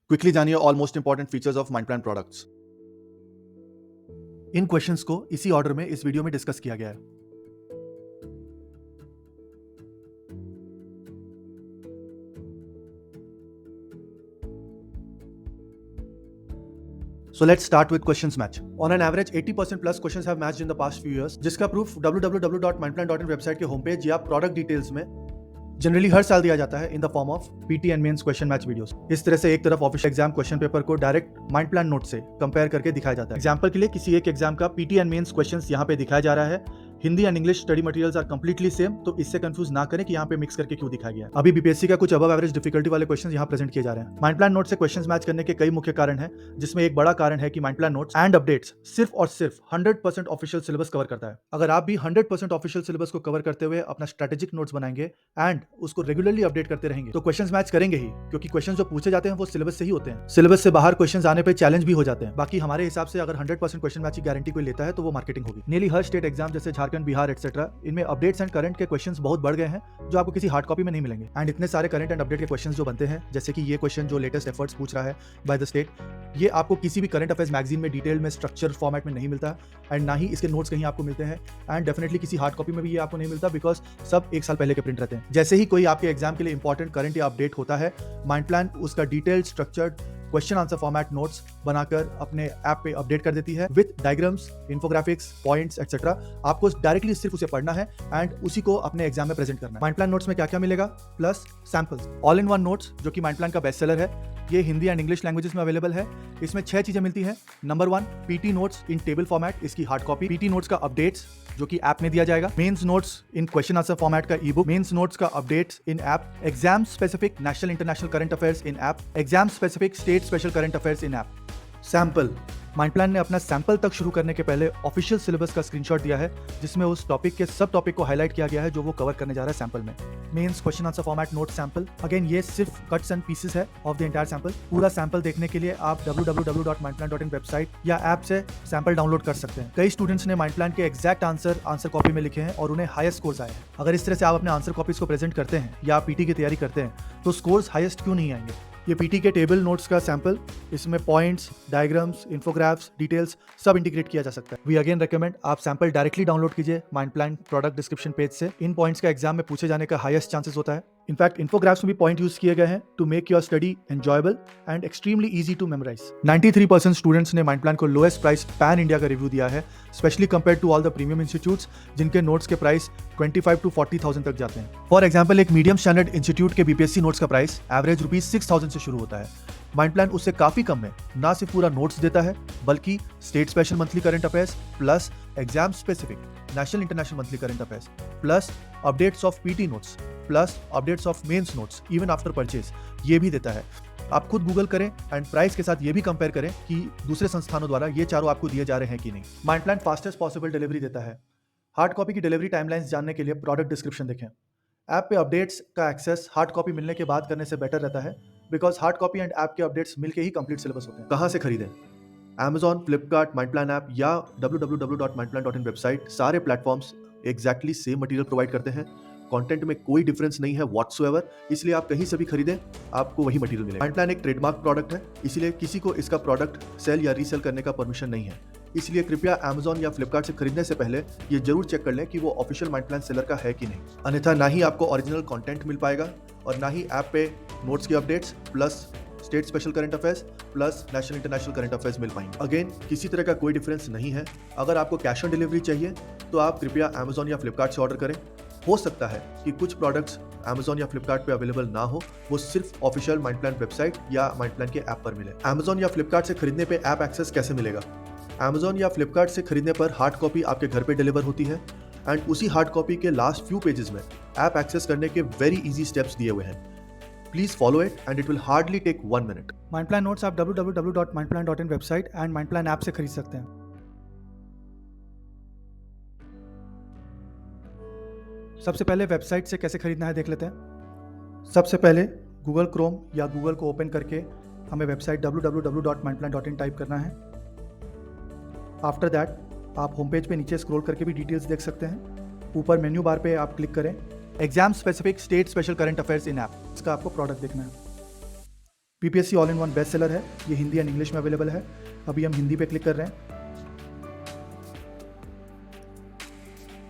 Quickly जानिए all most important features of Mindplan products. इन questions को इसी ऑर्डर में इस वीडियो में डिस्कस किया गया है। So let's start with questions match. On an average, 80% plus questions have matched in the past few years, जिसका प्रूफ www.mindplan.in वेबसाइट के होम पेज या प्रोडक्ट डिटेल्स में जनरली हर साल दिया जाता है in the form of PT and mains question match videos. इस तरह से एक तरफ ऑफिशियल एग्जाम क्वेश्चन पेपर को डायरेक्ट माइंड प्लान नोट से कंपेयर करके दिखाया जाता है। एग्जांपल के लिए किसी एक एग्जाम का पीटी एंड मेंस क्वेश्चंस यहाँ पे दिखाया जा रहा है। Hindi and English study materials are completely same, तो इससे कंफ्यूज ना करें कि यहाँ पे मिक्स करके क्यों दिखाया गया है। अभी बीपीएससी का कुछ अबव एवरेज डिफिकल्टी वाले क्वेश्चंस यहाँ प्रेजेंट किए जा रहे हैं। माइंड प्लान नोट से क्वेश्चंस मैच करने के कई मुख्य कारण हैं, जिसमें एक बड़ा कारण है कि mind plan notes and updates सिर्फ और सिर्फ 100% ऑफिशियल सिलेबस कवर करता है। अगर आप भी 100% ऑफिशियल सिलेबस को कवर करते हुए अपना स्ट्रेटेजिक नोट्स बनाएंगे एंड उसको रेगुलरली अपडेट करते रहेंगे तो क्वेश्चंस मैच करेंगे ही, क्योंकि क्वेश्चंस जो पूछे जाते हैं वो सिलेबस से ही होते हैं। सिलेबस से बाहर क्वेश्चंस आने पे चैलेंज भी हो जाते हैं। बाकी हमारे हिसाब से अगर 100% क्वेश्चन मैच की गारंटी कोई लेता है तो वो मार्केटिंग होगी। नियरली हर स्टेट एग्जाम जैसे झारखंड, बिहार एक्सेट्रा, इनमें अपडेट्स एंड करंट के क्वेश्चंस बहुत बढ़ गए हैं जो आपको किसी हार्ड कॉपी में नहीं मिलेंगे। एंड इतने सारे करंट एंड अपडेट के क्वेश्चंस जो बनते हैं, जैसे कि ये क्वेश्चन जो लेटेस्ट एफर्ट्स पूछ रहा है बाय द स्टेट, ये आपको किसी भी करंट अफेयर्स मैगजीन में डिटेल में स्ट्रक्चर फॉर्मेट में नहीं मिलता एंड ना ही इसके नोट्स कहीं आपको मिलते हैं एंड डेफिनेटली किसी हार्ड कॉपी में भी ये आपको नहीं मिलता, बिकॉज सब एक साल पहले के प्रिंट रहते हैं। जैसे ही कोई आपके एग्जाम के लिए इंपॉर्टेंट करंट या अपडेट होता है, माइंड प्लान उसका detailed structured question answer format notes बनाकर अपने ऐप पे अपडेट कर देती है with diagrams, infographics, points etcetera. आपको डायरेक्टली सिर्फ उसे पढ़ना है एंड उसी को अपने एग्जाम में प्रेजेंट करना है। माइंड प्लान नोट्स में क्या क्या मिलेगा? Plus samples, all in one notes जो कि माइंड प्लान का बेस्ट सेलर है। ये हिंदी एंड इंग्लिश लैंग्वेजेस में अवेलेबल है। इसमें 6 चीजें मिलती हैं। नंबर 1, पीटी नोट्स इन टेबल फॉर्मेट, इसकी हार्ड कॉपी। पीटी नोट्स का अपडेट्स जो कि ऐप में दिया जाएगा। मेंस नोट्स इन क्वेश्चन आंसर फॉर्मेट का ई बुक। मेंस नोट्स का updates in app. Exam specific national international current affairs in app. Exam specific state special current affairs in app. Sample, mind plan ने अपना sample तक शुरू करने के पहले official syllabus का स्क्रीनशॉट दिया है, जिसमें उस टॉपिक के सब टॉपिक को हाईलाइट किया गया है जो वो कवर करने जा रहा है सैंपल में। Mains question answer format note sample, again ये सिर्फ कट्स एंड पीसेस है ऑफ द एंटायर सैंपल। पूरा सैंपल देखने के लिए आप www.mindplan.in वेबसाइट या ऐप से सैंपल डाउनलोड कर सकते हैं। कई स्टूडेंट्स ने माइंड प्लान के एग्जैक्ट आंसर कॉपी में लिखे हैं और उन्हें हाईएस्ट स्कोर्स आए हैं। अगर इस तरह से आप अपने आंसर कॉपीज को प्रेजेंट करते हैं या पीटी की तैयारी करते हैं तो स्कोर्स हाईएस्ट क्यों नहीं आएंगे? ये पीटी के टेबल नोट्स का सैंपल, इसमें पॉइंट्स, डायग्राम्स, इन्फोग्राफ्स, डिटेल्स सब इंटीग्रेट किया जा सकता है। वी अगेन रेकमेंड आप सैंपल डायरेक्टली डाउनलोड कीजिए mind plan product description page से। इन पॉइंट्स का एग्जाम में पूछे जाने का हाईएस्ट चांसेस होता है। इनफैक्ट इन्फोग्राफ्स में भी पॉइंट यूज किए गए हैं to make your study enjoyable and extremely easy to memorise. 93% students ने माइंड प्लान को लोएस्ट प्राइस पैन इंडिया का रिव्यू दिया है, specially compare to all the premium institutes जिनके नोट्स के प्राइस 25 to 40,000 तक जाते हैं। फॉर एग्जाम्पल, एक मीडियम स्टैंडर्ड इंस्टीट्यूट के बीपीएससी नोट्स का प्राइस एवरेज ₹6,000 से शुरू होता है। माइंड प्लान उससे काफी कम में ना सिर्फ पूरा नोट्स देता है, बल्कि state special monthly current affairs plus exam specific national international monthly current affairs plus updates of PT notes plus updates of mains notes even after purchase, ये भी देता है। आप खुद गूगल करें एंड प्राइस के साथ ये भी कंपेयर करें कि दूसरे संस्थानों द्वारा ये चारों आपको दिए जा रहे हैं कि नहीं। Mind plan fastest possible delivery देता है। हार्ड कॉपी की डिलीवरी टाइमलाइंस जानने के लिए प्रोडक्ट डिस्क्रिप्शन देखें। ऐप पे अपडेट्स का एक्सेस हार्ड कॉपी मिलने के बाद करने से बेटर रहता है, because hard copy and app के अपडेट्स मिलके ही कंप्लीट सिलेबस होते हैं। कहाँ से खरीदें? Amazon, Flipkart, mind plan app या www.mindplan.in वेबसाइट, सारे platforms exactly same material provide करते हैं। कंटेंट में कोई डिफरेंस नहीं है व्हाटसोएवर, इसलिए आप कहीं से भी खरीदें, आपको वही मटेरियल मिलेगा। माइंड प्लान एक ट्रेडमार्क प्रोडक्ट है, इसलिए किसी को इसका प्रोडक्ट सेल या रीसेल करने का परमिशन नहीं है। इसलिए कृपया Amazon या फ्लिपकार्ट से खरीदने से पहले ये जरूर चेक कर लें कि वो ऑफिशियल माइंड प्लान सेलर का है कि नहीं। अन्यथा ना ही आपको ओरिजिनल कंटेंट मिल पाएगा और ना ही ऐप पे नोट्स की updates plus state special current affairs plus national international current affairs मिल पाएंगे। अगेन, किसी तरह का कोई डिफरेंस नहीं है। अगर आपको कैश ऑन डिलीवरी चाहिए तो आप कृपया Amazon या फ्लिपकार्ट से ऑर्डर करें। हो सकता है कि कुछ प्रोडक्ट्स Amazon या फ्लिपकार्ट पे अवेलेबल ना हो, वो सिर्फ ऑफिशियल माइंड प्लान वेबसाइट या माइंड प्लान के ऐप पर मिले। Amazon या फ्लिपकार्ट से खरीदने पे ऐप एक्सेस कैसे मिलेगा? Amazon या फ्लिपकार्ट से खरीदने पर हार्ड कॉपी आपके घर पे डिलीवर होती है एंड उसी हार्ड कॉपी के लास्ट फ्यू पेजेस में ऐप एक्सेस करने के वेरी इजी स्टेप्स दिए हुए हैं। Please follow it and it will hardly take 1 minute. Mind plan notes आप www.mindplan.in website and mind plan app से खरीद सकते हैं। सबसे पहले वेबसाइट से कैसे खरीदना है देख लेते हैं। सबसे पहले गूगल क्रोम या गूगल को ओपन करके हमें वेबसाइट www.mindplan.in टाइप करना है। आफ्टर दैट आप होम पेज पे नीचे स्क्रॉल करके भी डिटेल्स देख सकते हैं। ऊपर मेन्यू बार पे आप क्लिक करें exam specific state special current affairs in app, इसका आपको प्रोडक्ट देखना है। PPSC all in one best seller है, ये हिंदी एंड इंग्लिश में अवेलेबल है। अभी हम हिंदी पे क्लिक कर रहे हैं।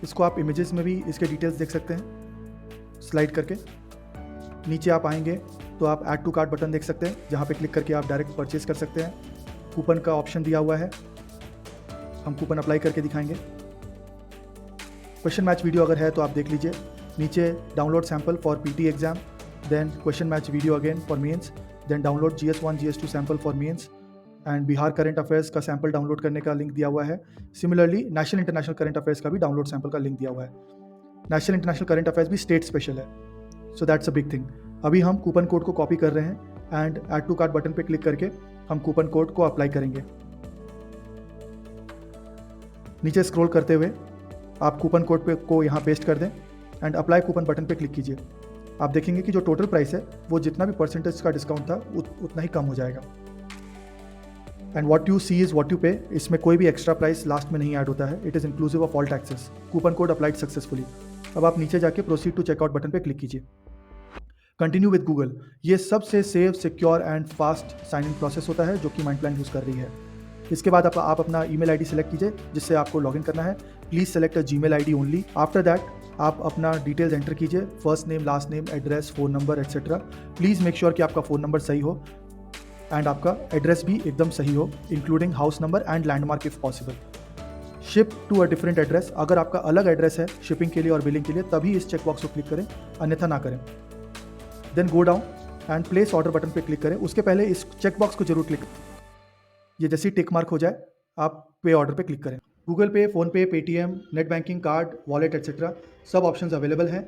इसको आप इमेजेस में भी इसके डिटेल्स देख सकते हैं स्लाइड करके। नीचे आप आएंगे तो आप ऐड टू कार्ट बटन देख सकते हैं, जहाँ पे क्लिक करके आप डायरेक्ट परचेज कर सकते हैं। कूपन का ऑप्शन दिया हुआ है, हम कूपन अप्लाई करके दिखाएंगे। क्वेश्चन मैच वीडियो अगर है तो आप देख लीजिए। नीचे download sample for PT exam, then question match video again for mains, then download GS1 GS2 sample for mains and Bihar current affairs का सैम्पल डाउनलोड करने का लिंक दिया हुआ है। Similarly national international current affairs का भी डाउनलोड सैम्पल का link दिया हुआ है। नेशनल इंटरनेशनल करंट अफेयर्स भी स्टेट स्पेशल है, so that's a big thing. अभी हम कूपन कोड को कॉपी कर रहे हैं and add to cart button पे क्लिक करके हम कूपन कोड को अप्लाई करेंगे। नीचे स्क्रॉल करते हुए आप कूपन कोड पे को यहाँ पेस्ट कर दें एंड अप्लाई कूपन बटन पे क्लिक कीजिए। आप देखेंगे कि जो टोटल प्राइस है वो जितना भी परसेंटेज का डिस्काउंट था उतना ही कम हो जाएगा। And what you see is what you pay, इसमें कोई भी एक्स्ट्रा प्राइस लास्ट में नहीं ऐड होता है। It is inclusive of all taxes. Coupon code applied successfully. अब आप नीचे जाके प्रोसीड टू चेकआउट बटन पे क्लिक कीजिए। कंटिन्यू विद गूगल, ये सबसे safe, secure and fast sign in process होता है जो कि माइंडप्लान यूज़ कर रही है। इसके बाद आप अपना ईमेल आईडी सेलेक्ट कीजिए जिससे आपको लॉगिन करना है। Please select a Gmail ID only. After that आप अपना डिटेल्स एंटर कीजिए, first name, last name, address, phone number etcetera. Please make sure कि आपका फ़ोन नंबर सही हो एंड आपका एड्रेस भी एकदम सही हो, including house number and landmark if possible. Ship to a different address, अगर आपका अलग एड्रेस है शिपिंग के लिए और बिलिंग के लिए तभी इस चेकबॉक्स को क्लिक करें, अन्यथा ना करें। Then go down and place order button पे क्लिक करें। उसके पहले इस चेकबॉक्स को जरूर क्लिक, ये जैसे ही टिक मार्क हो जाए आप पे ऑर्डर पे क्लिक करें। गूगल पे, PhonePe, Paytm, net banking, card, wallet etcetera सब ऑप्शंस अवेलेबल हैं।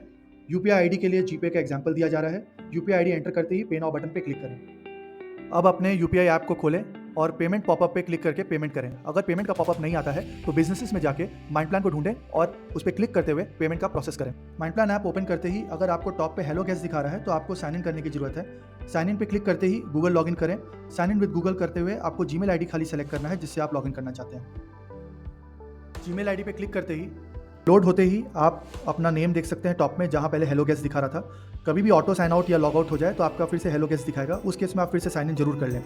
UPI आईडी के लिए जीपे का एग्जांपल दिया जा रहा है। UPI आईडी एंटर करते ही पे नाउ बटन पे क्लिक करें। अब अपने UPI ऐप को खोलें और पेमेंट पॉपअप पे क्लिक करके पेमेंट करें। अगर पेमेंट का पॉपअप नहीं आता है तो बिजनेसेस में जाके माइंडप्लान को ढूंढें और उस पर क्लिक करते हुए पेमेंट का प्रोसेस करें। माइंडप्लान ऐप ओपन करते ही अगर आपको टॉप पे हेलो गेस्ट दिखा रहा है तो आपको साइन इन करने की जरूरत है। साइन इन पे क्लिक करते ही गूगल लॉगिन करें। साइन इन विद गूगल करते हुए आपको जीमेल आईडी खाली सेलेक्ट करना है जिससे आप लॉगिन करना चाहते हैं। जीमेल आईडी पे क्लिक करते ही लोड होते ही आप अपना नेम देख सकते हैं टॉप में, जहां पहले हेलो गेस्ट दिखा रहा था। कभी भी ऑटो साइन आउट या लॉग आउट हो जाए तो आपका फिर से हेलो गेस्ट दिखाएगा, उस केस में आप फिर से साइन इन जरूर कर लें।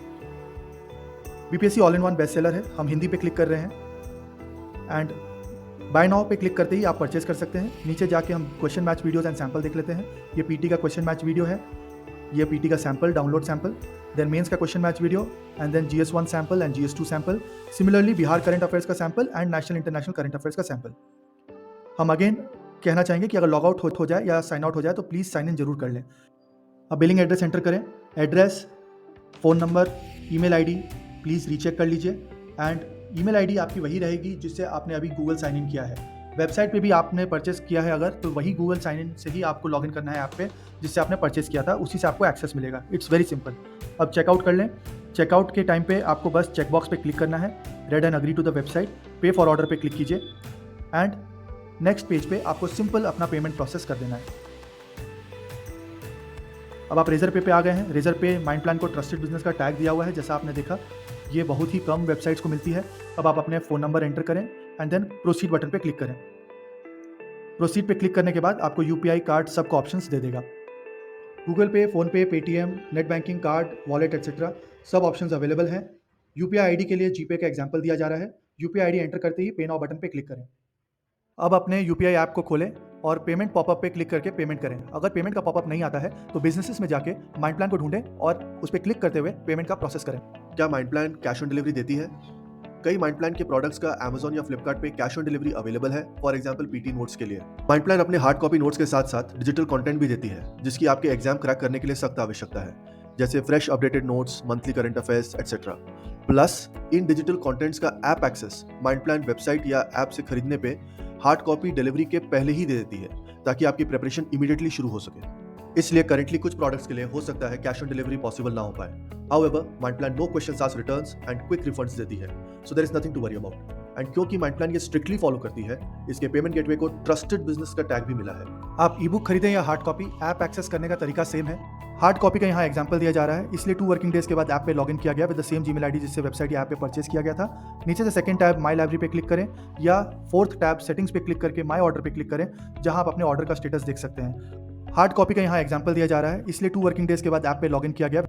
BPSC all in one best seller है, हम हिंदी पे क्लिक कर रहे हैं एंड बाय नाउ पे क्लिक करते ही आप परचेज कर सकते हैं। नीचे जाके हम question match videos and sample देख लेते हैं। ये PT का क्वेश्चन मैच वीडियो है, ये PT का sample, download sample, then mains का question match video and then GS1 sample and GS2 sample. Similarly Bihar current affairs का sample and national international current affairs का सैंपल। हम अगेन कहना चाहेंगे कि अगर लॉग आउट हो जाए या साइन आउट हो जाए तो प्लीज़ साइन इन जरूर कर लें। अब बिलिंग एड्रेस एंटर करें। Address, phone number, email ID please recheck कर लीजिए एंड ईमेल आईडी आपकी वही रहेगी जिससे आपने अभी गूगल साइन इन किया है। वेबसाइट पे भी आपने परचेस किया है अगर, तो वही गूगल साइन इन से ही आपको लॉगिन करना है ऐप पे जिससे आपने परचेस किया था, उसी से आपको एक्सेस मिलेगा। It's very simple. अब चेकआउट कर लें। चेकआउट के टाइम पे आपको बस चेकबॉक्स पे क्लिक करना है, read and agree to the website, pay for order पे क्लिक कीजिए एंड नेक्स्ट पेज पे आपको सिंपल अपना पेमेंट प्रोसेस कर देना है। अब आप रेजर पे आ गए हैं। रेजर पे माइंडप्लान को ट्रस्टेड बिजनेस का टैग दिया हुआ है, जैसा आपने देखा ये बहुत ही कम वेबसाइट्स को मिलती है। अब आप अपने फ़ोन नंबर एंटर करें एंड देन प्रोसीड बटन पे क्लिक करें। प्रोसीड पे क्लिक करने के बाद आपको UPI, कार्ड सब का ऑप्शंस दे देगा। गूगल पे, PhonePe, Paytm, net banking, card, wallet etcetera सब ऑप्शंस अवेलेबल हैं। UPI आईडी के लिए जीपे का एग्जांपल दिया जा रहा है। UPI आईडी एंटर करते ही पे नाउ बटन पे क्लिक करें। अब अपने UPI ऐप को खोलें और पेमेंट पॉपअप पे क्लिक करके पेमेंट करें। अगर पेमेंट का पॉपअप नहीं आता है तो बिजनेसेस में जाके माइंडप्लान को ढूंढें और उस पर क्लिक करते हुए पेमेंट का प्रोसेस करें। क्या माइंडप्लान कैश ऑन डिलीवरी देती है? कई माइंडप्लान के प्रोडक्ट्स का Amazon या Flipkart पे कैश ऑन डिलीवरी अवेलेबल है, फॉर एग्जांपल PT नोट्स के लिए। माइंडप्लान अपने हार्ड कॉपी नोट्स के साथ साथ डिजिटल कंटेंट भी देती है जिसकी आपके एग्जाम क्रैक करने के लिए सख्त आवश्यकता है, जैसे fresh updated notes, monthly current affairs etcetera. Plus इन डिजिटल कंटेंट्स का ऐप एक्सेस माइंडप्लान वेबसाइट या ऐप से खरीदने पे हार्ड कॉपी डिलीवरी के पहले ही दे देती है ताकि आपकी प्रिपरेशन इमीडिएटली शुरू हो सके। इसलिए करेंटली कुछ प्रोडक्ट्स के लिए हो सकता है कैश ऑन डिलीवरी पॉसिबल ना हो पाए। However Mindplan no questions asked returns and quick refunds देती है, so there is nothing to worry about. And क्योंकि माइंडप्लान ये स्ट्रिक्टली फॉलो करती है, इसके पेमेंट गेटवे को ट्रस्टेड बिजनेस का टैग भी मिला है। आप ई बुक खरीदें या हार्ड कॉपी, ऐप एक्सेस करने का तरीका सेम है। हार्ड कॉपी का यहाँ एग्जांपल दिया जा रहा है, इसलिए 2 वर्किंग डेज के बाद ऐप पे लॉगिन किया गया with the same Gmail ID जिससे वेबसाइट या ऐप पे परचेस किया गया था। नीचे से सेकंड टैब माई लाइब्रेरी पे क्लिक करें या फोर्थ टैब सेटिंग्स पे क्लिक करके माई ऑर्डर पे क्लिक करें, जहां आप अपने ऑर्डर का स्टेटस देख सकते हैं। हार्ड कॉपी का यहाँ एग्जांपल दिया जा रहा है, इसलिए 2 वर्किंग डेज के बाद ऐप पे लॉगिन किया गया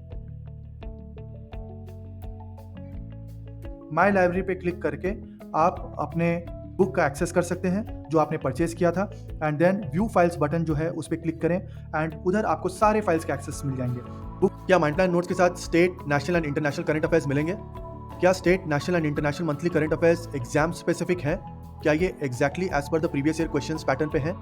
माई लाइब्रेरी पे क्लिक करके आप अपने बुक का एक्सेस कर सकते हैं जो आपने परचेज किया था, and then view files button जो है उस पर क्लिक करें एंड उधर आपको सारे फाइल्स के एक्सेस मिल जाएंगे। बुक क्या माइंडप्लान नोट्स के साथ state, national and international current affairs मिलेंगे? क्या state, national and international monthly current affairs exam specific है? क्या ये exactly as per the previous year questions pattern पे है?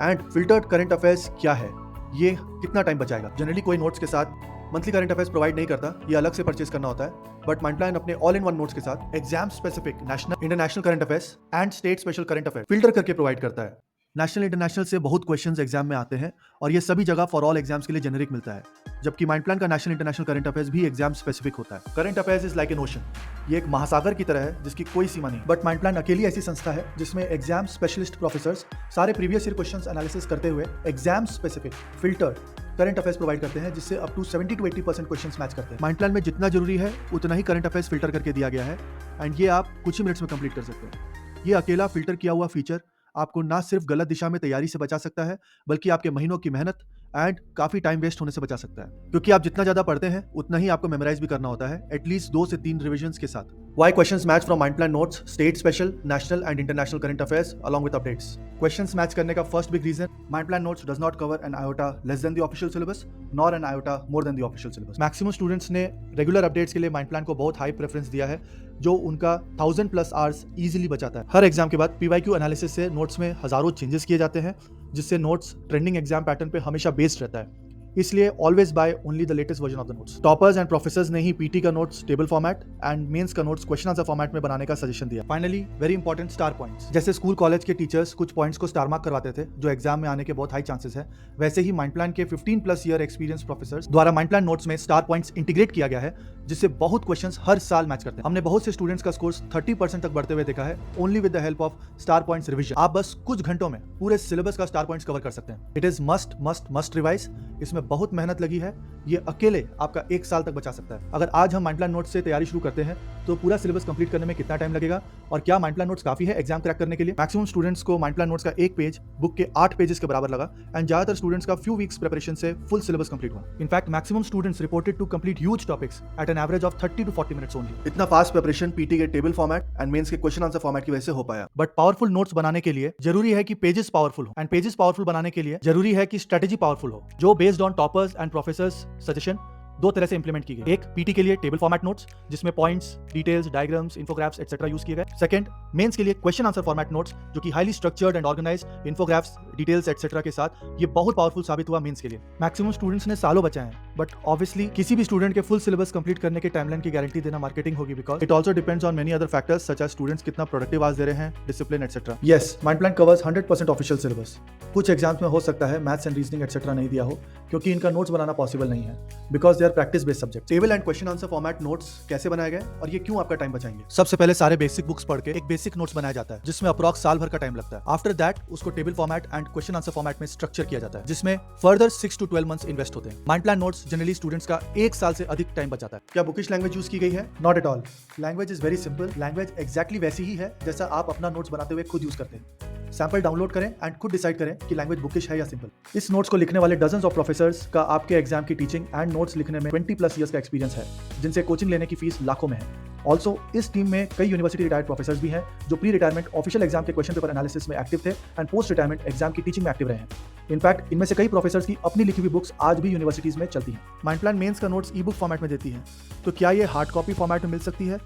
एंड फिल्टर्ड करंट अफेयर्स क्या है? ये कितना टाइम बचाएगा? जनरली कोई नोट्स के साथ मंथली करंट अफेयर्स प्रोवाइड नहीं करता, ये अलग से परचेज करना होता है, बट माइंडप्लान अपने ऑल इन वन नोट्स के साथ exam specific national, international current affairs and state special current affairs filter करके प्रोवाइड करता है। नेशनल इंटरनेशनल से बहुत क्वेश्चंस एग्जाम में आते हैं और ये सभी जगह फॉर ऑल एग्जाम्स के लिए जेनरिक मिलता है, जबकि माइंडप्लान का नेशनल इंटरनेशनल करंट अफेयर्स भी एग्जाम स्पेसिफिक होता है। Current affairs is like an ocean, ये एक महासागर की तरह है जिसकी कोई सीमा नहीं, बट माइंडप्लान अकेली ऐसी संस्था है जिसमें एग्जाम स्पेशलिस्ट प्रोफेसर्स सारे प्रीवियस ईयर क्वेश्चंस एनालिसिस करते हुए exam specific filtered current affairs provide करते हैं, जिससे up to 70 to 80% questions match करते हैं। माइंडप्लान में जितना जरूरी है उतना ही करंट अफेयर्स फिल्टर करके दिया गया है, एंड ये आप कुछ ही मिनट्स में कंप्लीट कर सकते हैं। ये अकेला फिल्टर किया हुआ फीचर आपको ना सिर्फ गलत दिशा में तैयारी से बचा सकता है, बल्कि आपके महीनों की मेहनत एंड काफी टाइम वेस्ट होने से बचा सकता है, क्योंकि आप जितना ज्यादा पढ़ते हैं उतना ही आपको मेमोराइज भी करना होता है, एटलीस्ट 2 से 3 रिविजन्स के साथ। Why questions match from Mindplan notes, state special, national and international current affairs along with updates? Questions match करने का first big reason, Mindplan notes does not cover an iota less than the official syllabus nor an iota more than the official syllabus. Maximum students ने regular updates के लिए Mindplan को बहुत high preference दिया है, जो उनका 1000+ आवर्स इजीली बचाता है। हर एग्जाम के बाद PYQ एनालिसिस से नोट्स में हजारों चेंजेस किए जाते हैं, जिससे नोट्स ट्रेंडिंग एग्जाम पैटर्न पे हमेशा बेस्ड रहता है, इसलिए always buy only the latest version of the notes. Toppers and professors ने ही पीटी का notes table format and mains का नोट्स क्वेश्चन आंसर फॉर्मेट में बनाने का सजेशन दिया। Finally very important, star points. जैसे स्कूल कॉलेज के टीचर्स कुछ पॉइंट्स को स्टार मार्क करवाते थे जो एग्जाम में आने के बहुत हाई चांसेस है, वैसे ही माइंडप्लान के 15+ ईयर एक्सपीरियंस प्रोफेसर्स द्वारा माइंडप्लान नोट्स में स्टार पॉइंट्स इंटीग्रेट किया गया है, जिससे बहुत क्वेश्चंस हर साल मैच करते हैं। हमने बहुत से स्टूडेंट्स का स्कोर 30% तक बढ़ते हुए देखा है, only with the help of star points revision. आप बस कुछ घंटों में पूरे सिलेबस का स्टार पॉइंट्स कवर कर सकते हैं। It is must must must revise. इसमें बहुत मेहनत लगी है, ये अकेले आपका 1 साल तक बचा सकता है। अगर आज हम माइंडप्लान नोट्स से तैयारी शुरू करते हैं तो पूरा सिलेबस कंप्लीट करने में कितना टाइम लगेगा, और क्या माइंडप्लान नोट्स काफी है एग्जाम क्रैक करने के लिए? मैक्सिमम स्टूडेंट्स को माइंडप्लान नोट्स का एक पेज बुक के 8 पेजेस के बराबर लगा, एंड ज्यादातर स्टूडेंट्स का फ्यू वीक्स प्रिपरेशन से फुल सिलेबस कंप्लीट हुआ। In fact maximum students reported to complete huge topics at an average of 30 to 40 minutes only. इतना फास्ट प्रिपरेशन पीटी के टेबल फॉर्मेट एंड मेंस के क्वेश्चन आंसर फॉर्मेट की वजह से हो पाया। बट पावरफुल नोट्स बनाने के लिए जरूरी है कि पेजेस पावरफुल हो, एंड पेजेस पावरफुल बनाने के लिए जरूरी है कि स्ट्रेटेजी पावरफुल हो, जो based on toppers and professors suggestion 2 तरह से इंप्लीमेंट की गई। एक पीटी के लिए टेबल फॉर्मेट नोट्स, जिसमें points, details, diagrams, infographs etcetera use किए गए। सेकंड, मेंस के लिए क्वेश्चन आंसर फॉर्मेट नोट्स, जो कि highly structured and organised infographs, details etcetera के साथ ये बहुत पावरफुल साबित हुआ मेंस के लिए। मैक्सिमम स्टूडेंट्स ने सालों बचाए हैं, बट ऑब्वियसली किसी भी स्टूडेंट के फुल सिलेबस कंप्लीट करने के टाइमलाइन की गारंटी देना मार्केटिंग होगी, because it also depends on many other factors such as students कितना प्रोडक्टिव आज दे रहे हैं, discipline etcetera. Yes, Mindplan covers 100% official syllabus. कुछ एग्जाम्स में हो सकता है मैथ्स एंड रीजनिंग एक्सेट्रा नहीं दिया हो, क्योंकि इनका नोट्स बनाना पॉसिबल नहीं है, because they are practice based subject. Table and question answer format notes कैसे बनाए गए और ये क्यों आपका टाइम बचाएंगे? सबसे पहले सारे बेसिक बुक्स पढ़ के एक बेसिक नोट्स बनाया जाता है, जिसमें अप्रॉक्स साल भर का टाइम लगता है। आफ्टर दैट उसको table format and question answer format में स्ट्रक्चर किया जाता है, जिसमें फर्दर 6 to 12 मंथ्स इन्वेस्ट होते हैं। माइंडप्लान नोट्स जनरली स्टूडेंट्स का 1 साल से अधिक टाइम बचाता है। क्या बुकिश लैंग्वेज यूज की गई है? Not at all. Language is very simple. Language exactly वैसी ही है जैसा आप अपना नोट्स बनाते हुए खुद यूज करते हैं। सैंपल डाउनलोड करें एंड खुद डिसाइड करें कि लैंग्वेज बुकिश है या सिंपल। इस नोट्स को लिखने वाले डजन्स ऑफ प्रोफेसर्स का आपके एग्जाम की टीचिंग एंड नोट्स लिखने में 20+ ईयर्स का एक्सपीरियंस है, जिनसे कोचिंग लेने की फीस लाखों में है। ऑल्सो इस टीम में कई यूनिवर्सिटी रिटायर्ड प्रोफेसर्स भी हैं, जो प्री रिटायरमेंट ऑफिशियल एग्जाम के क्वेश्चन पेपर एनालिसिस में एक्टिव थे एंड पोस्ट रिटायरमेंट एग्जाम की टीचिंग में एक्टिव रहे हैं। इनफैक्ट इनमें से कई प्रोफेसर्स की अपनी लिखी हुई बुक्स आज भी यूनिवर्सिटीज में चलती हैं। माइंडप्लान मेंस का नोट्स ई बुक फॉर्मेट में देती है, तो क्या ये हार्ड कॉपी फॉर्मेट में मिल सकती है?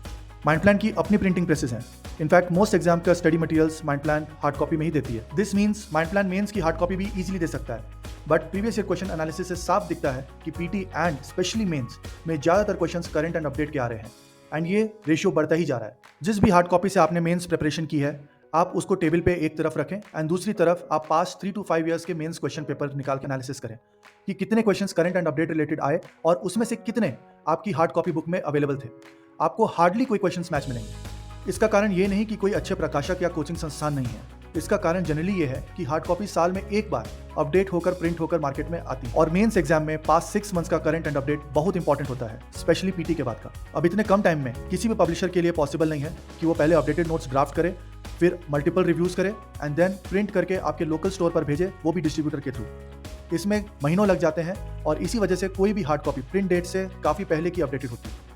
माइंडप्लान की अपनी प्रिंटिंग प्रेसेस हैं। इनफैक्ट मोस्ट एग्जाम का स्टडी मटेरियल्स माइंडप्लान हार्ड कॉपी में ही देती है। दिस मींस माइंडप्लान मेंस की हार्ड कॉपी भी इजीली दे सकता है, but previous year question analysis से साफ दिखता है कि पीटी एंड स्पेशली मेंस में ज्यादातर क्वेश्चंस करंट एंड अपडेट के आ रहे हैं, एंड ये रेशियो बढ़ता ही जा रहा है। जिस भी हार्ड कॉपी से आपने मेंस प्रिपरेशन की है, आप उसको टेबल पे एक तरफ रखें एंड दूसरी तरफ आप पास्ट 3 to 5 ईयर्स के मेंस क्वेश्चन पेपर निकाल के एनालिसिस करें कि कितने questions current and update related आए और उसमें से कितने आपकी हार्ड कॉपी बुक में अवेलेबल थे। आपको हार्डली कोई क्वेश्चंस मैच मिलेंगे। इसका कारण ये नहीं कि कोई अच्छे प्रकाशक या कोचिंग संस्थान नहीं है, इसका कारण जनरली ये है कि हार्ड कॉपी साल में एक बार अपडेट होकर प्रिंट होकर मार्केट में आती है, और मेंस एग्जाम में पास्ट 6 मंथ्स का करंट एंड अपडेट बहुत इंपॉर्टेंट होता है, स्पेशली पीटी के बाद का। अब इतने कम टाइम में किसी भी पब्लिशर के लिए पॉसिबल नहीं है कि वो पहले अपडेटेड नोट्स ड्राफ्ट करे, फिर मल्टीपल रिव्यूज करे एंड देन प्रिंट करके आपके लोकल स्टोर पर भेजे, वो भी डिस्ट्रीब्यूटर के थ्रू। इसमें महीनों लग जाते हैं और इसी वजह से कोई भी हार्ड कॉपी प्रिंट डेट से काफ़ी पहले की अपडेटेड होती है।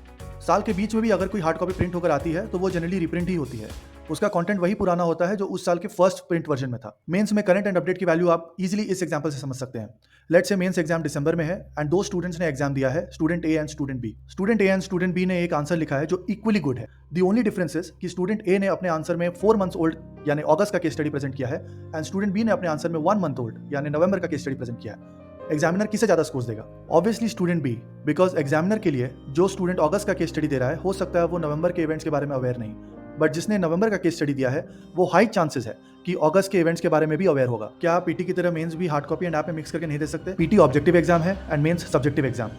साल के बीच में भी अगर कोई हार्ड कॉपी प्रिंट होकर आती है तो वो जनरली रिप्रिंट ही होती है। उसका कंटेंट वही पुराना होता है जो उस साल के फर्स्ट प्रिंट वर्जन में था। मेंस में करंट एंड अपडेट की वैल्यू आप इजीली इस एग्जांपल से समझ सकते हैं। लेट्स से मेंस एग्जाम दिसंबर में है एंड दो स्टूडेंट्स ने एग्जाम दिया है, student A and student B. Student A and student B ने एक आंसर लिखा है जो इक्वली गुड है। द ओनली डिफरेंस इज कि स्टूडेंट ए ने अपने आंसर में 4 मंथ्स ओल्ड यानी अगस्त का केस स्टडी प्रेजेंट किया है एंड स्टूडेंट बी ने अपने आंसर में 1 मंथ ओल्ड यानी नवंबर का केस स्टडी प्रेजेंट किया है। एग्जामिनर किसे ज्यादा स्कोर्स देगा? Obviously student B, because examiner के लिए जो स्टूडेंट अगस्त का केस स्टडी दे रहा है हो सकता है वो नवंबर के इवेंट्स के बारे में अवेयर नहीं, बट जिसने नवंबर का केस स्टडी दिया है वो हाई चांसेस है कि अगस्त के इवेंट्स के बारे में भी अवेयर होगा। क्या आप पीटी की तरह मेंस भी हार्ड कॉपी एंड ऐप में मिक्स करके नहीं दे सकते? पीटी ऑब्जेक्टिव एग्जाम है एंड मेंस सब्जेक्टिव एग्जाम,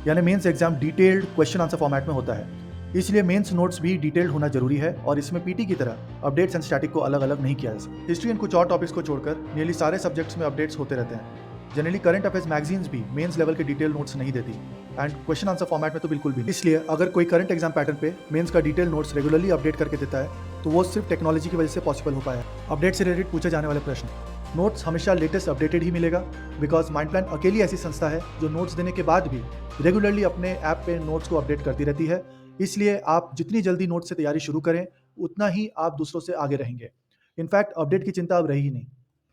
यानी mains exam detailed question answer format में होता है, इसलिए मेंस नोट्स भी डिटेल्ड होना जरूरी है और इसमें पीटी की तरह अपडेट्स एंड स्टैटिक को अलग अलग नहीं किया जा सकता। हिस्ट्री एंड कुछ और टॉपिक्स को छोड़कर नियरली सारे सब्जेक्ट्स में अपडेट्स होते रहते हैं। जनरली करंट अफेयर्स मैगजीन्स भी मेंस लेवल के डिटेल नोट्स नहीं देती एंड क्वेश्चन आंसर फॉर्मेट में तो बिल्कुल भी नहीं। इसलिए अगर कोई करंट एग्जाम पैटर्न पे मेंस का डिटेल नोट्स रेगुलरली अपडेट करके देता है तो वो सिर्फ टेक्नोलॉजी की वजह से पॉसिबल हो पाया। अपडेट से रिलेटेड पूछे जाने वाले प्रश्न, नोट्स हमेशा लेटेस्ट अपडेटेड ही मिलेगा बिकॉज माइंड प्लान अकेली ऐसी संस्था है जो नोट्स देने के बाद भी रेगुलरली अपने ऐप पे नोट्स को अपडेट करती रहती है। इसलिए आप जितनी जल्दी नोट्स से तैयारी शुरू करें उतना ही आप दूसरों से आगे रहेंगे। इनफैक्ट अपडेट की चिंता अब रही ही नहीं।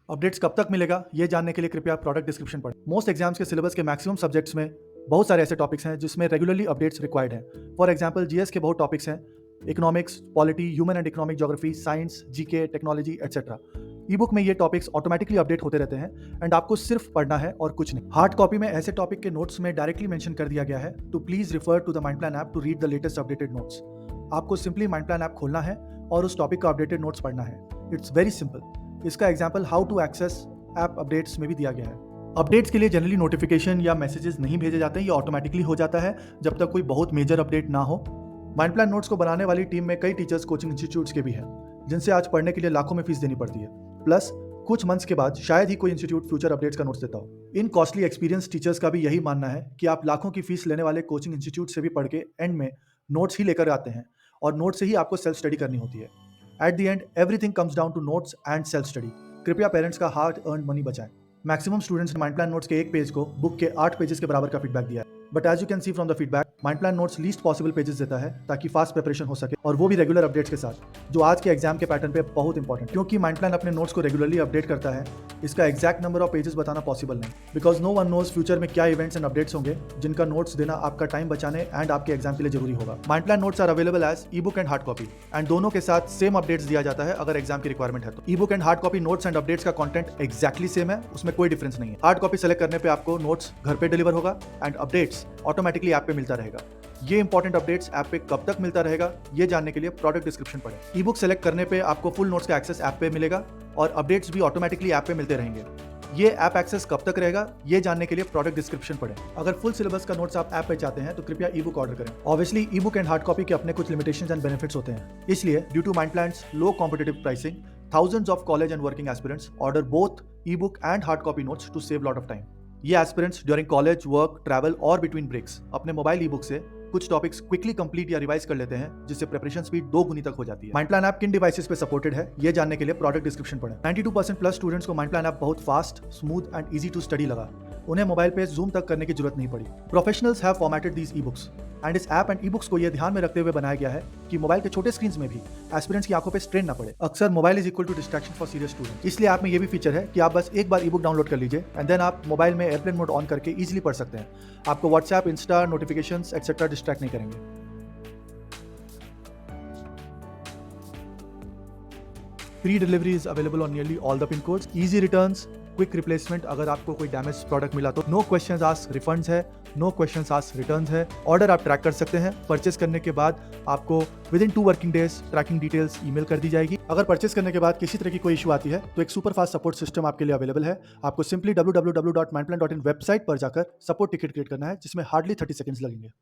अपडेट्स कब तक मिलेगा ये जानने के लिए कृपया प्रोडक्ट डिस्क्रिप्शन पढ़ें। मोस्ट एग्जाम्स के सिलेबस के मैक्सिमम सब्जेक्ट्स में बहुत सारे ऐसे टॉपिक्स हैं जिसमें रेगुलरली अपडेट्स रिक्वायर्ड हैं। फॉर एग्जांपल जीएस के बहुत टॉपिक्स हैं, economics, polity, human and economic geography, science, GK, technology etcetera. E book में ये टॉपिक्स ऑटोमेटिकली अपडेट होते रहते हैं एंड आपको सिर्फ पढ़ना है और कुछ नहीं। हार्ड कॉपी में ऐसे टॉपिक के नोट्स में डायरेक्टली मेंशन कर दिया गया है to please refer to the mind plan app to read the latest updated notes. आपको सिंपली माइंड प्लान ऐप खोलना है और उस टॉपिक का अपडेटेड नोट्स पढ़ना है। It's very simple. इसका example how to access app updates में भी दिया गया है। अपडेट्स के लिए जनरली नोटिफिकेशन या मैसेजेस नहीं भेजे जाते हैं, ये ऑटोमेटिकली हो जाता है जब तक कोई बहुत मेजर अपडेट ना हो। माइंड प्लान नोट्स को बनाने वाली टीम में कई टीचर्स कोचिंग इंस्टीट्यूट्स के भी हैं जिनसे आज पढ़ने के लिए लाखों में फीस देनी पड़ती है, प्लस कुछ मंथ्स के बाद शायद ही कोई इंस्टीट्यूट फ्यूचर अपडेट्स का नोट्स देता हो। इन कॉस्टली एक्सपीरियंस टीचर्स का भी यही मानना है कि आप लाखों की फीस लेने वाले कोचिंग इंस्टीट्यूट से भी पढ़ के एंड में नोट्स ही लेकर आते हैं और नोट्स से ही आपको सेल्फ स्टडी करनी होती है। At the end everything comes down to notes and self study. कृपया पेरेंट्स का हार्ड अर्न मनी बचाएं। मैक्सिमम स्टूडेंट्स ने माइंड प्लान नोट्स के एक पेज को बुक के 8 पेजेस के बराबर का फीडबैक दिया है, but as you can see from the feedback mind plan notes least possible pages देता है ताकि फास्ट प्रिपरेशन हो सके और वो भी रेगुलर अपडेट्स के साथ, जो आज के एग्जाम के पैटर्न पे बहुत इंपॉर्टेंट। क्योंकि माइंड प्लान अपने नोट्स को रेगुलरली अपडेट करता है, इसका एग्जैक्ट नंबर ऑफ पेजेस बताना पॉसिबल नहीं, because no one knows future में क्या इवेंट्स एंड अपडेट्स होंगे जिनका नोट्स देना आपका टाइम बचाने एंड आपके एग्जाम के लिए जरूरी होगा। Mind plan notes are available as ebook and hard copy and दोनों के साथ सेम अपडेट्स दिया जाता है अगर एग्जाम की रिक्वायरमेंट है तो। ई book and hard copy notes and updates का कंटेंट एक्जैक्टली सेम है, उसमें कोई डिफरेंस नहीं है। हार्ड कॉपी सेलेक्ट करने पे आपको नोट्स घर पे डिलीवर होगा एंड अपडेट्स ऑटोमेटिकली ऐप पे मिलता रहेगा। ये इंपॉर्टेंट अपडेट्स ऐप पे कब तक मिलता रहेगा ये जानने के लिए प्रोडक्ट डिस्क्रिप्शन पढ़ें। ई बुक सेलेक्ट करने पे आपको फुल नोट्स का एक्सेस ऐप पे मिलेगा और अपडेट्स भी ऑटोमेटिकली ऐप पे मिलते रहेंगे। ये ऐप एक्सेस कब तक रहेगा ये जानने के लिए प्रोडक्ट डिस्क्रिप्शन पढ़ें। अगर फुल सिलेबस का नोट्स आप ऐप पे चाहते हैं तो कृपया ई बुक ऑर्डर करें। Obviously ebook and hard copy के अपने कुछ लिमिटेशंस एंड बेनिफिट्स होते हैं, इसलिए due to mind plan's low competitive pricing thousands of college and working aspirants order both ebook and hard copy notes to save lot of time. ये aspirants during college, work, travel और between breaks अपने mobile ई book से कुछ topics quickly complete या revise कर लेते हैं जिससे प्रिपरेशन स्पीड 2 गुनी तक हो जाती है। माइंड प्लान ऐप किन डिवाइसेस पे सपोर्टेड है ये जानने के लिए प्रोडक्ट डिस्क्रिप्शन पढ़ें। 92% प्लस स्टूडेंट्स को माइंड प्लान ऐप बहुत fast, smooth and easy to study लगा। उन्हें मोबाइल पे जूम तक करने की जरूरत नहीं पड़ी। Professionals have formatted these e books and इस ऐप एंड ई बुक्स को यह ध्यान में रखते हुए बनाया गया है कि मोबाइल के छोटे स्क्रीन में भी एस्पिरेंट्स की आंखों पे स्ट्रेन ना पड़े। अक्सर mobile is equal to distraction for serious student, इसलिए ऐप में ये भी फीचर है कि आप बस एक बार ई बुक डाउनलोड कर लीजिए एंड देन आप मोबाइल में एयरप्लेन मोड ऑन करके इजीली पढ़ सकते हैं। आपको WhatsApp, Insta, notifications etcetera distract नहीं करेंगे। Free delivery is available on nearly all the pin codes, easy returns, quick replacement अगर आपको कोई डैमेज प्रोडक्ट मिला तो, नो क्वेश्चंस आस्क रिफंड्स है, नो क्वेश्चंस आस्क रिटर्न्स है। ऑर्डर आप ट्रैक कर सकते हैं। परचेस करने के बाद आपको with in 2 working days tracking details email कर दी जाएगी। अगर परचेस करने के बाद किसी तरह की कोई इशू आती है तो एक सुपर फास्ट सपोर्ट सिस्टम आपके लिए अवेलेबल है। आपको सिंपली www.mindplan.in वेबसाइट पर जाकर सपोर्ट टिकट क्रिएट करना है जिसमें हार्डली 30 सेकंड्स लगेंगे।